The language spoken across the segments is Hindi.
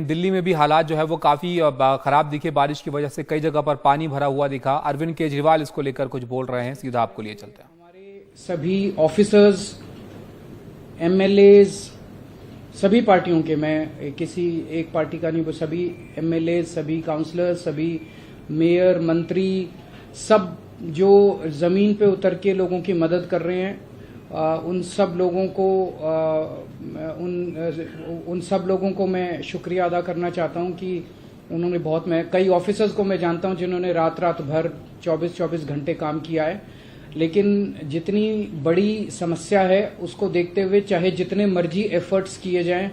दिल्ली में भी हालात जो है वो काफी खराब दिखे। बारिश की वजह से कई जगह पर पानी भरा हुआ दिखा। अरविंद केजरीवाल इसको लेकर कुछ बोल रहे हैं, सीधा आपको लिए चलते हैं। हमारे सभी ऑफिसर्स, एमएलएज, सभी पार्टियों के, मैं किसी एक पार्टी का नहीं, वो सभी एमएलए, सभी काउंसलर, सभी मेयर, मंत्री, सब जो जमीन पे उतर के लोगों की मदद कर रहे हैं, उन सब लोगों को उन सब लोगों को मैं शुक्रिया अदा करना चाहता हूं कि उन्होंने बहुत, मैं कई ऑफिसर्स को मैं जानता हूं जिन्होंने रात रात भर 24-24 घंटे काम किया है। लेकिन जितनी बड़ी समस्या है उसको देखते हुए चाहे जितने मर्जी एफर्ट्स किए जाएं,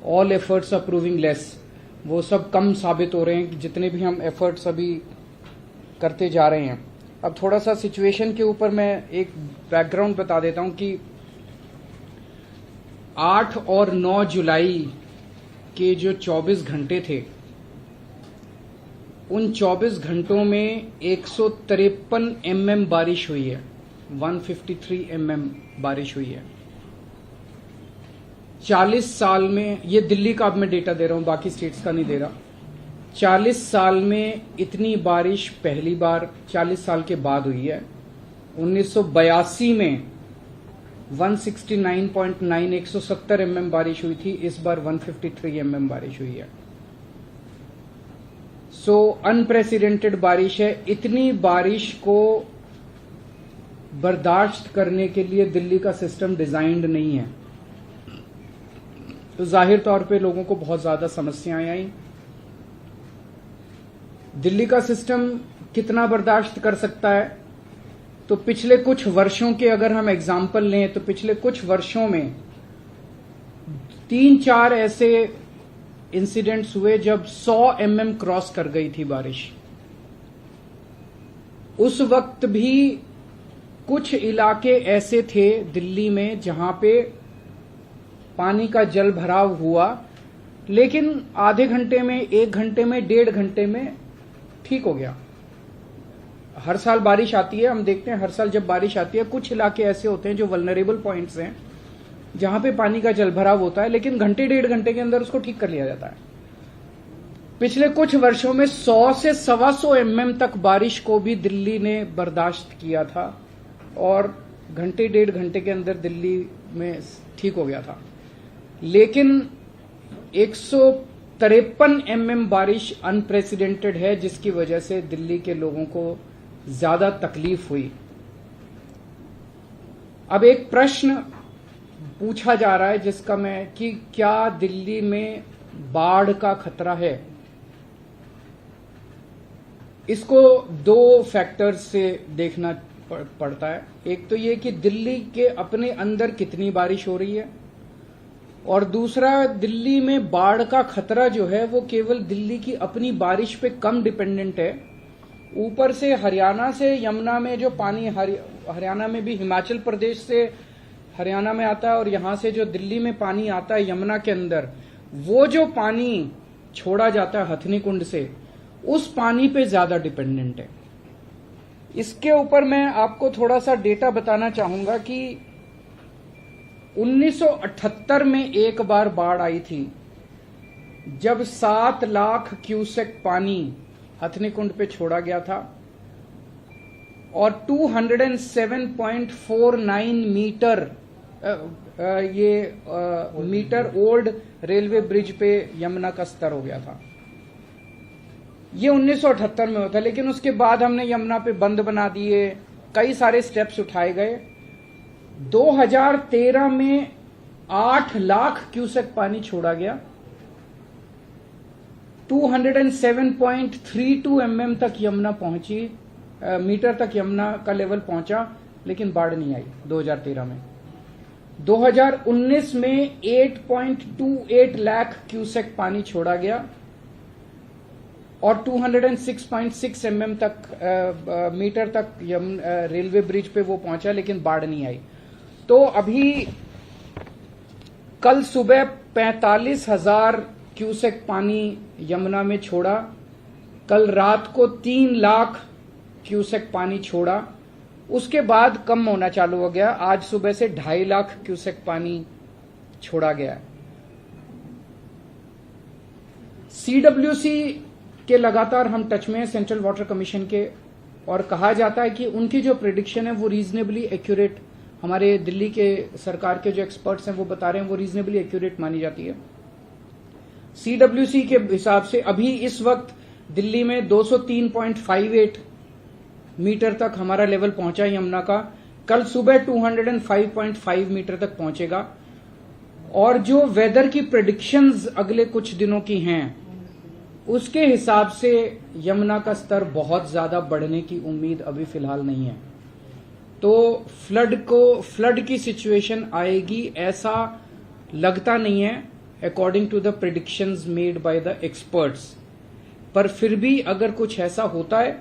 all efforts are proving less, वो सब कम साबित हो रहे हैं जितने भी हम एफर्ट्स अभी करते जा रहे हैं। अब थोड़ा सा सिचुएशन के ऊपर मैं एक बैकग्राउंड बता देता हूं कि 8 और 9 जुलाई के जो 24 घंटे थे, उन 24 घंटों में 153 mm बारिश हुई है, 153 mm बारिश हुई है। 40 साल में, ये दिल्ली का अब मैं डेटा दे रहा हूं, बाकी स्टेट्स का नहीं दे रहा। 40 साल में इतनी बारिश पहली बार 40 साल के बाद हुई है। 1982 में 169.9 170 mm बारिश हुई थी, इस बार 153 mm बारिश हुई है। सो अनप्रेसिडेंटेड बारिश है। इतनी बारिश को बर्दाश्त करने के लिए दिल्ली का सिस्टम डिजाइंड नहीं है, तो जाहिर तौर पे लोगों को बहुत ज्यादा समस्याएं आई। दिल्ली का सिस्टम कितना बर्दाश्त कर सकता है, तो पिछले कुछ वर्षों के अगर हम एग्जाम्पल लें तो पिछले कुछ वर्षों में 3-4 ऐसे इंसिडेंट्स हुए जब 100 mm क्रॉस कर गई थी बारिश। उस वक्त भी कुछ इलाके ऐसे थे दिल्ली में जहां पे पानी का जल भराव हुआ, लेकिन आधे घंटे में, 1 घंटे में, 1.5 घंटे में ठीक हो गया। हर साल बारिश आती है, हम देखते हैं हर साल जब बारिश आती है कुछ इलाके ऐसे होते हैं जो वल्नरेबल पॉइंट्स हैं जहां पे पानी का जलभराव होता है, लेकिन घंटे 1.5 घंटे के अंदर उसको ठीक कर लिया जाता है। पिछले कुछ वर्षों में 100 से 125 mm तक बारिश को भी दिल्ली ने बर्दाश्त किया था और घंटे 1.5 घंटे के अंदर दिल्ली में ठीक हो गया था। लेकिन 153 mm बारिश अनप्रेसिडेंटेड है, जिसकी वजह से दिल्ली के लोगों को ज्यादा तकलीफ हुई। अब एक प्रश्न पूछा जा रहा है जिसका मैं, कि क्या दिल्ली में बाढ़ का खतरा है? इसको 2 फैक्टर्स से देखना पड़ता है। एक तो ये कि दिल्ली के अपने अंदर कितनी बारिश हो रही है, और दूसरा दिल्ली में बाढ़ का खतरा जो है वो केवल दिल्ली की अपनी बारिश पे कम डिपेंडेंट है। ऊपर से हरियाणा से यमुना में जो पानी, हरियाणा में भी हिमाचल प्रदेश से हरियाणा में आता है, और यहां से जो दिल्ली में पानी आता है यमुना के अंदर, वो जो पानी छोड़ा जाता है हथनी कुंड से, उस पानी पे ज्यादा डिपेंडेंट है। इसके ऊपर मैं आपको थोड़ा सा डेटा बताना चाहूंगा कि 1978 में एक बार बाढ़ आई थी जब 7 लाख क्यूसेक पानी हथनी कुंड पे छोड़ा गया था, और 207.49 metre metre old railway bridge पे यमुना का स्तर हो गया था। ये 1978 में होता, लेकिन उसके बाद हमने यमुना पे बंद बना दिए, कई सारे स्टेप्स उठाए गए। 2013 में 8 लाख क्यूसेक पानी छोड़ा गया, 207.32 mm तक यमुना पहुंची, मीटर तक यमुना का लेवल पहुंचा, लेकिन बाढ़ नहीं आई 2013 में। 2019 में 8.28 लाख क्यूसेक पानी छोड़ा गया और 206.6 mm तक मीटर तक रेलवे ब्रिज पे वो पहुंचा, लेकिन बाढ़ नहीं आई। तो अभी कल सुबह 45,000 क्यूसेक पानी यमुना में छोड़ा, कल रात को 3 लाख क्यूसेक पानी छोड़ा, उसके बाद कम होना चालू हो गया। आज सुबह से 2.5 लाख क्यूसेक पानी छोड़ा गया। सीडब्ल्यूसी के लगातार हम टच में हैं, सेंट्रल वाटर कमीशन के, और कहा जाता है कि उनकी जो प्रिडिक्शन है वो रीजनेबली एक्यूरेट, हमारे दिल्ली के सरकार के जो एक्सपर्ट्स हैं वो बता रहे हैं वो रीजनेबली एक्यूरेट मानी जाती है। सीडब्ल्यूसी के हिसाब से अभी इस वक्त दिल्ली में 203.58 मीटर तक हमारा लेवल पहुंचा यमुना का। कल सुबह 205.5 मीटर तक पहुंचेगा। और जो वेदर की प्रेडिक्शंस अगले कुछ दिनों की हैं उसके हिसाब से यमुना का स्तर बहुत ज्यादा बढ़ने की उम्मीद अभी फिलहाल नहीं है। तो फ्लड की सिचुएशन आएगी ऐसा लगता नहीं है according to the predictions made by the experts. पर फिर भी अगर कुछ ऐसा होता है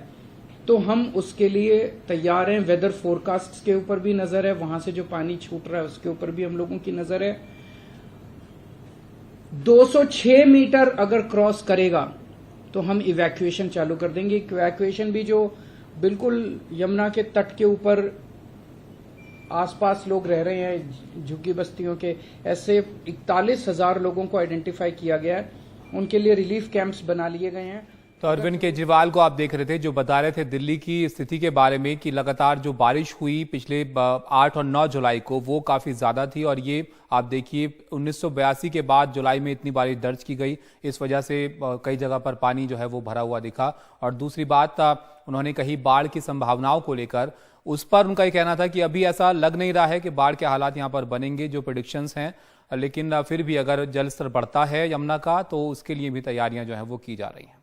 तो हम उसके लिए तैयार हैं। वेदर फोरकास्ट के ऊपर भी नजर है, वहां से जो पानी छूट रहा है उसके ऊपर भी हम लोगों की नजर है। 206 मीटर अगर क्रॉस करेगा तो हम इवैक्यूएशन चालू कर देंगे। इवैक्यूएशन भी जो बिल्कुल यमुना के तट के ऊपर आसपास लोग रह रहे हैं झुग्गी बस्तियों के, ऐसे 41,000 लोगों को आइडेंटिफाई किया गया है, उनके लिए रिलीफ कैंप्स बना लिए गए हैं। तो अरविंद केजरीवाल को आप देख रहे थे जो बता रहे थे दिल्ली की स्थिति के बारे में कि लगातार जो बारिश हुई पिछले 8 और 9 जुलाई को वो काफी ज्यादा थी, और ये आप देखिए 1982 के बाद जुलाई में इतनी बारिश दर्ज की गई, इस वजह से कई जगह पर पानी जो है वो भरा हुआ दिखा। और दूसरी बात उन्होंने कही बाढ़ की संभावनाओं को लेकर, उस पर उनका ये कहना था कि अभी ऐसा लग नहीं रहा है कि बाढ़ के हालात यहाँ पर बनेंगे जो प्रेडिक्शंस हैं, लेकिन फिर भी अगर जल स्तर बढ़ता है यमुना का तो उसके लिए भी तैयारियां जो है वो की जा रही हैं।